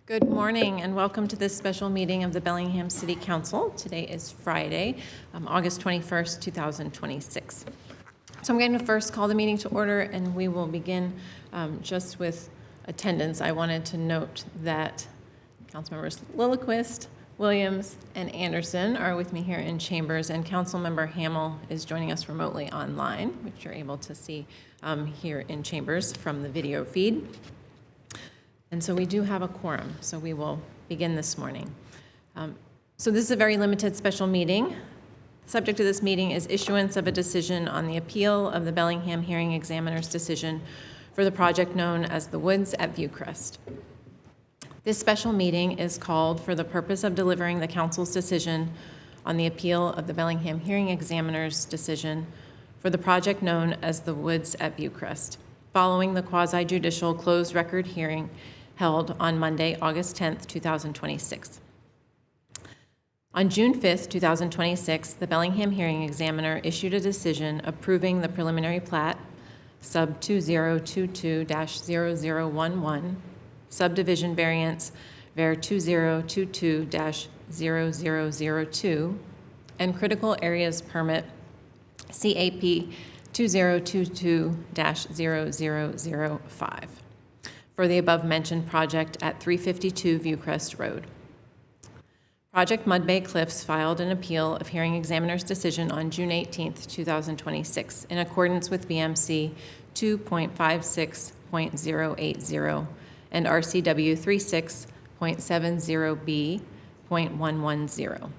Good morning and welcome to this special meeting of the Bellingham City Council. Today is Friday, August 21st, 2026. So I'm going to first call the meeting to order and we will begin just with attendance. I wanted to note that Councilmembers Lilliquist, Williams, and Anderson are with me here in chambers, and Councilmember Hamill is joining us remotely online, which you're able to see here in chambers from the video feed. And so we do have a quorum, so we will begin this morning. So this is a very limited special meeting. The subject of this meeting is issuance of a decision on the appeal of the Bellingham hearing examiner's decision for the project known as the Woods at Viewcrest. This special meeting is called for the purpose of delivering the council's decision on the appeal of the Bellingham hearing examiner's decision for the project known as the Woods at Viewcrest, following the quasi-judicial closed record hearing held on Monday, August 10th, 2026. On June 5th, 2026, the Bellingham hearing examiner issued a decision approving the preliminary plat, sub 2022-0011, subdivision variance var 2022-0002, and critical areas permit CAP 2022-0005 for the above-mentioned project at 352 Viewcrest Road. Project Mudbay Cliffs filed an appeal of hearing examiner's decision on June 18th, 2026, in accordance with BMC 2.56.080 and RCW 36.70B.110.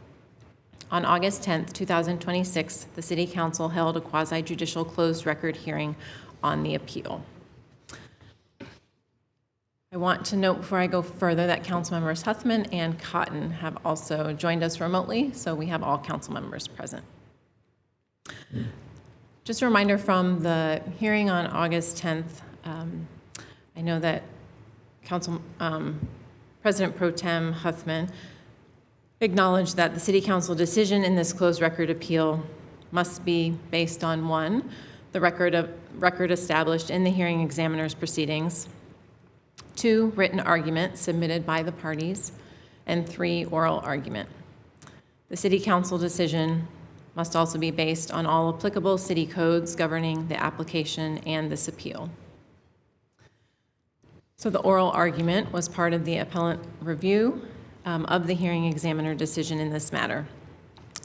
On August 10th, 2026, the City Council held a quasi-judicial closed record hearing on the appeal. I want to note before I go further that Councilmembers Huthman and Cotton have also joined us remotely, so we have all council members present. Just a reminder from the hearing on August 10th, I know that President Pro Tem Huthman acknowledged that the City Council decision in this closed record appeal must be based on 1, the record established in the hearing examiner's proceedings, 2, written argument submitted by the parties, and 3, oral argument. The City Council decision must also be based on all applicable city codes governing the application and this appeal. So the oral argument was part of the appellant review of the hearing examiner decision in this matter,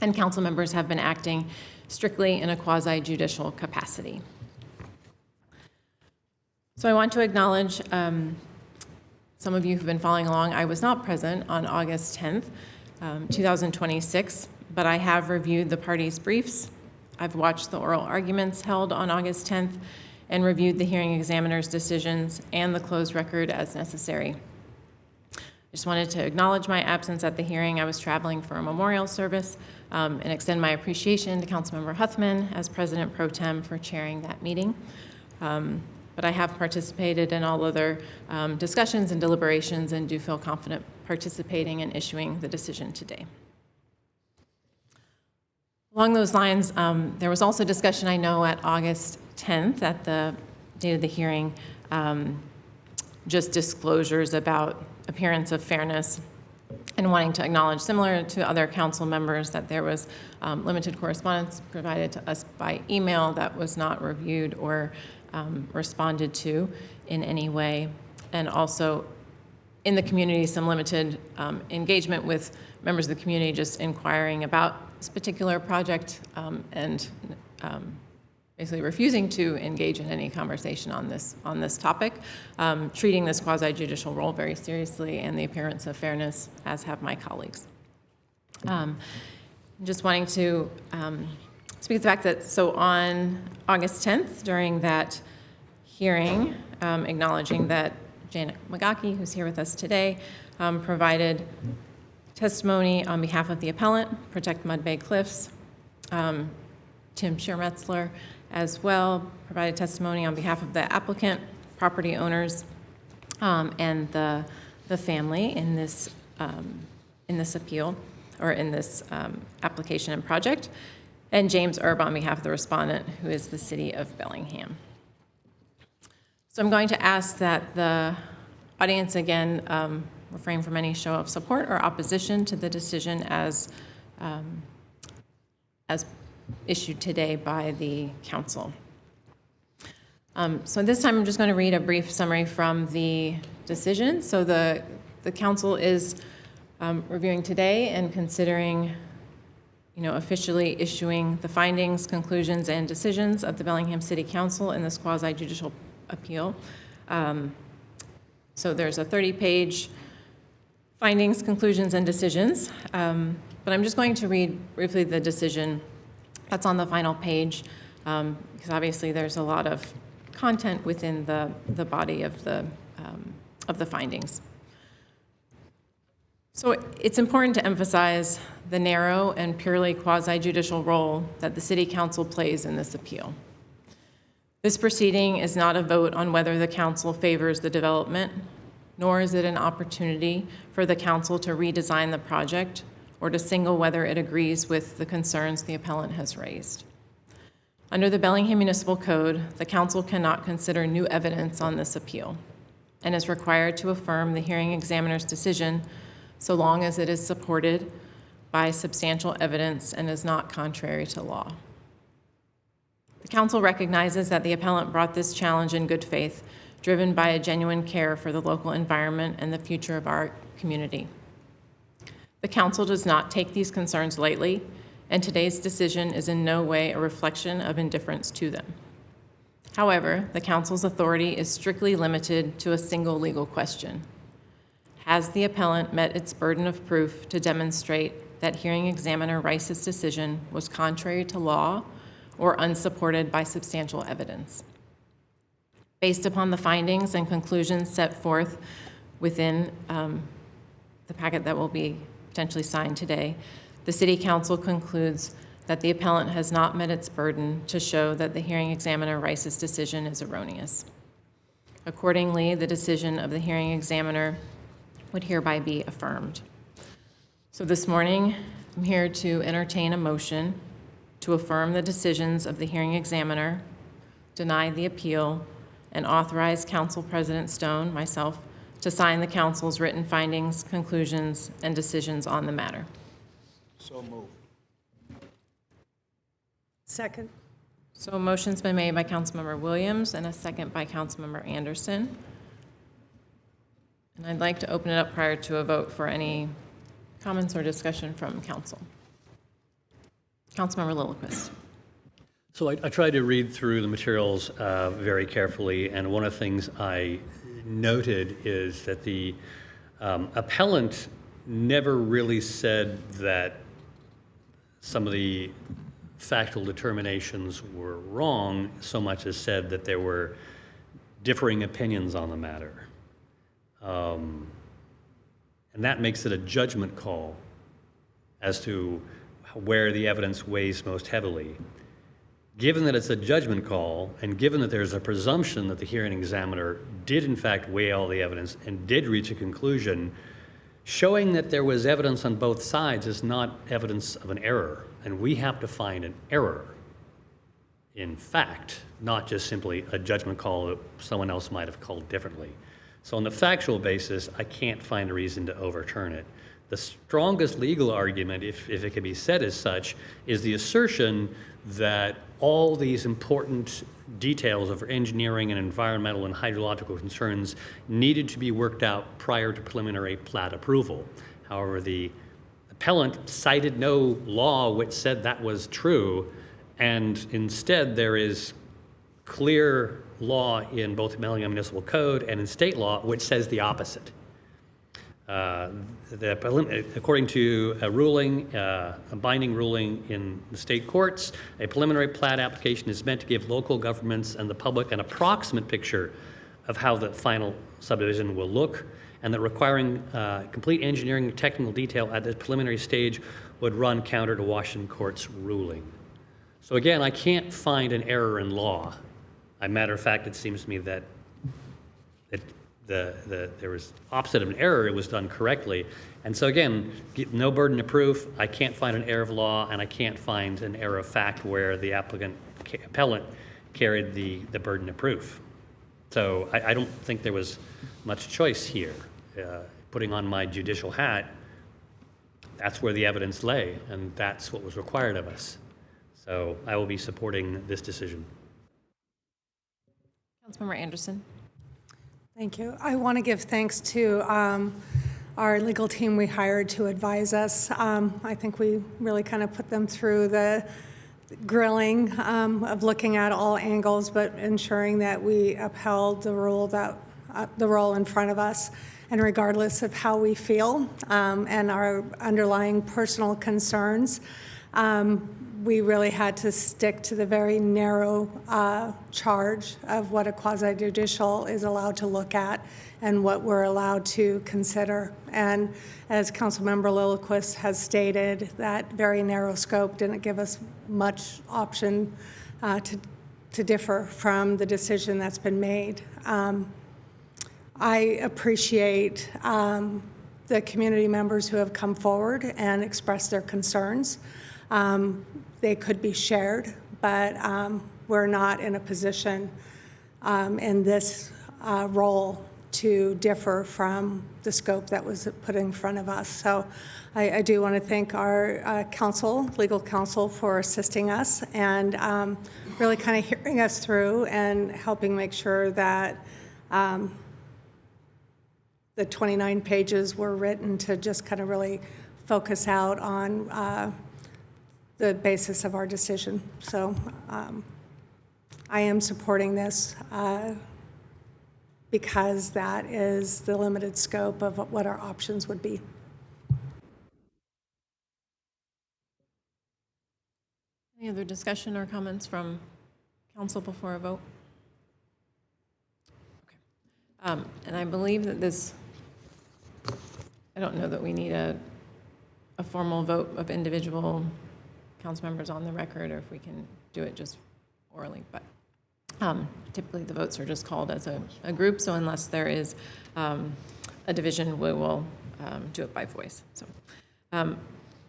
and council members have been acting strictly in a quasi-judicial capacity. So I want to acknowledge some of you who've been following along. I was not present on August 10th, 2026, but I have reviewed the parties' briefs. I've watched the oral arguments held on August 10th and reviewed the hearing examiner's decisions and the closed record as necessary. I just wanted to acknowledge my absence at the hearing. I was traveling for a memorial service and extend my appreciation to Councilmember Huthman as President Pro Tem for chairing that meeting. But I have participated in all other discussions and deliberations and do feel confident participating and issuing the decision today. Along those lines, there was also discussion, I know, at August 10th, at the date of the hearing, just disclosures about appearance of fairness and wanting to acknowledge, similar to other council members, that there was limited correspondence provided to us by email that was not reviewed or responded to in any way, and also in the community some limited engagement with members of the community just inquiring about this particular project and basically refusing to engage in any conversation on this topic, treating this quasi-judicial role very seriously and the appearance of fairness, as have my colleagues. Just wanting to speak to the fact that, so on August 10th, during that hearing, acknowledging that Janet Magaki, who's here with us today, provided testimony on behalf of the appellant, Project Mudbay Cliffs. Tim Schirmetzler as well provided testimony on behalf of the applicant, property owners, and the family in this appeal, or in this application and project, and James Erb on behalf of the respondent, who is the City of Bellingham. So I'm going to ask that the audience again refrain from any show of support or opposition to the decision as issued today by the council. So this time I'm just going to read a brief summary from the decision. So the council is reviewing today and considering, officially issuing the findings, conclusions, and decisions of the Bellingham City Council in this quasi-judicial appeal. So there's a 30-page findings, conclusions, and decisions. But I'm just going to read briefly the decision that's on the final page, because obviously there's a lot of content within the body of the findings. So it's important to emphasize the narrow and purely quasi-judicial role that the City Council plays in this appeal. This proceeding is not a vote on whether the council favors the development, nor is it an opportunity for the council to redesign the project or to signal whether it agrees with the concerns the appellant has raised. Under the Bellingham Municipal Code, the council cannot consider new evidence on this appeal and is required to affirm the hearing examiner's decision so long as it is supported by substantial evidence and is not contrary to law. The council recognizes that the appellant brought this challenge in good faith, driven by a genuine care for the local environment and the future of our community. The council does not take these concerns lightly, and today's decision is in no way a reflection of indifference to them. However, the council's authority is strictly limited to a single legal question. Has the appellant met its burden of proof to demonstrate that hearing examiner Rice's decision was contrary to law or unsupported by substantial evidence? Based upon the findings and conclusions set forth within the packet that will be potentially signed today, the City Council concludes that the appellant has not met its burden to show that the hearing examiner Rice's decision is erroneous. Accordingly, the decision of the hearing examiner would hereby be affirmed. So this morning, I'm here to entertain a motion to affirm the decisions of the hearing examiner, deny the appeal, and authorize Council President Stone, myself, to sign the council's written findings, conclusions, and decisions on the matter. So moved. Second. So a motion's been made by Councilmember Williams and a second by Councilmember Anderson. And I'd like to open it up prior to a vote for any comments or discussion from council. Councilmember Lillquist. So I tried to read through the materials very carefully, and one of the things I noted is that the appellant never really said that some of the factual determinations were wrong, so much as said that there were differing opinions on the matter. And that makes it a judgment call as to where the evidence weighs most heavily. Given that it's a judgment call, and given that there's a presumption that the hearing examiner did in fact weigh all the evidence and did reach a conclusion, showing that there was evidence on both sides is not evidence of an error, and we have to find an error in fact, not just simply a judgment call that someone else might have called differently. So on the factual basis, I can't find a reason to overturn it. The strongest legal argument, if it can be said as such, is the assertion that all these important details of engineering and environmental and hydrological concerns needed to be worked out prior to preliminary plat approval. However, the appellant cited no law which said that was true, and instead there is clear law in both the Bellingham Municipal Code and in state law which says the opposite. According to a ruling, a binding ruling in the state courts, a preliminary plat application is meant to give local governments and the public an approximate picture of how the final subdivision will look, and that requiring complete engineering and technical detail at the preliminary stage would run counter to Washington court's ruling. So again, I can't find an error in law. As a matter of fact, it seems to me that there was opposite of an error, it was done correctly. And so again, no burden of proof, I can't find an error of law, and I can't find an error of fact where the appellant carried the burden of proof. So I don't think there was much choice here. putting on my judicial hat, that's where the evidence lay, and that's what was required of us. So I will be supporting this decision. Councilmember Anderson. Thank you. I want to give thanks to our legal team we hired to advise us. I think we really kind of put them through the grilling of looking at all angles, but ensuring that we upheld the rule in front of us. And regardless of how we feel and our underlying personal concerns, we really had to stick to the very narrow charge of what a quasi-judicial is allowed to look at and what we're allowed to consider. And as Councilmember Lillquist has stated, that very narrow scope didn't give us much option to differ from the decision that's been made. I appreciate the community members who have come forward and expressed their concerns. They could be shared, but we're not in a position in this role to differ from the scope that was put in front of us. So I do want to thank our legal counsel for assisting us and really kind of hearing us through and helping make sure that the 29 pages were written to just kind of really focus out on the basis of our decision. So I am supporting this because that is the limited scope of what our options would be. Any other discussion or comments from council before a vote? Okay. And I believe that this, I don't know that we need a formal vote of individual council members on the record, or if we can do it just orally, but typically the votes are just called as a group, so unless there is a division, we will do it by voice. So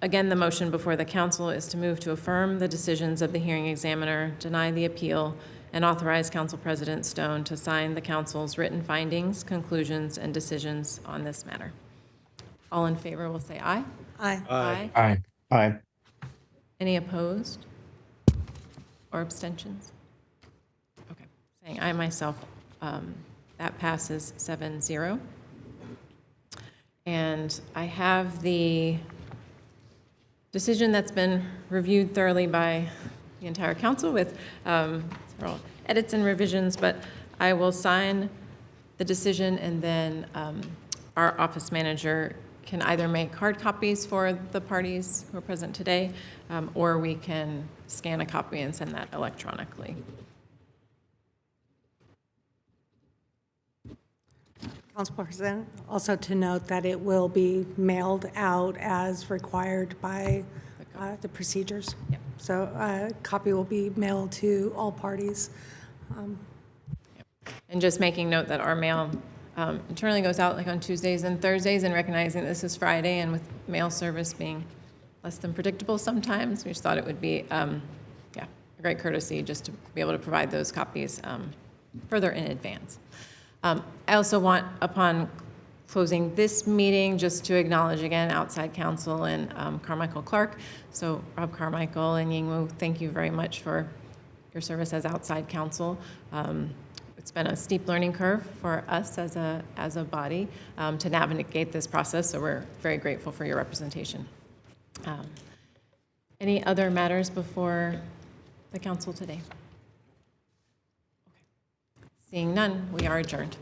again, the motion before the council is to move to affirm the decisions of the hearing examiner, deny the appeal, and authorize Council President Stone to sign the council's written findings, conclusions, and decisions on this matter. All in favor will say aye. Aye. Aye. Aye. Aye. Any opposed or abstentions? Okay, saying aye myself, that passes 7-0. And I have the decision that's been reviewed thoroughly by the entire council with several edits and revisions, but I will sign the decision, and then our office manager can either make hard copies for the parties who are present today, or we can scan a copy and send that electronically. Council President, also to note that it will be mailed out as required by the procedures. Yep. So a copy will be mailed to all parties. And just making note that our mail internally goes out like on Tuesdays and Thursdays, and recognizing this is Friday, and with mail service being less than predictable sometimes, we just thought it would be a great courtesy just to be able to provide those copies further in advance. I also want, upon closing this meeting, just to acknowledge again outside counsel and Carmichael Clark. So Rob Carmichael and Yingwu, thank you very much for your service as outside counsel. It's been a steep learning curve for us as a body to navigate this process, so we're very grateful for your representation. Any other matters before the council today? Okay. Seeing none, we are adjourned.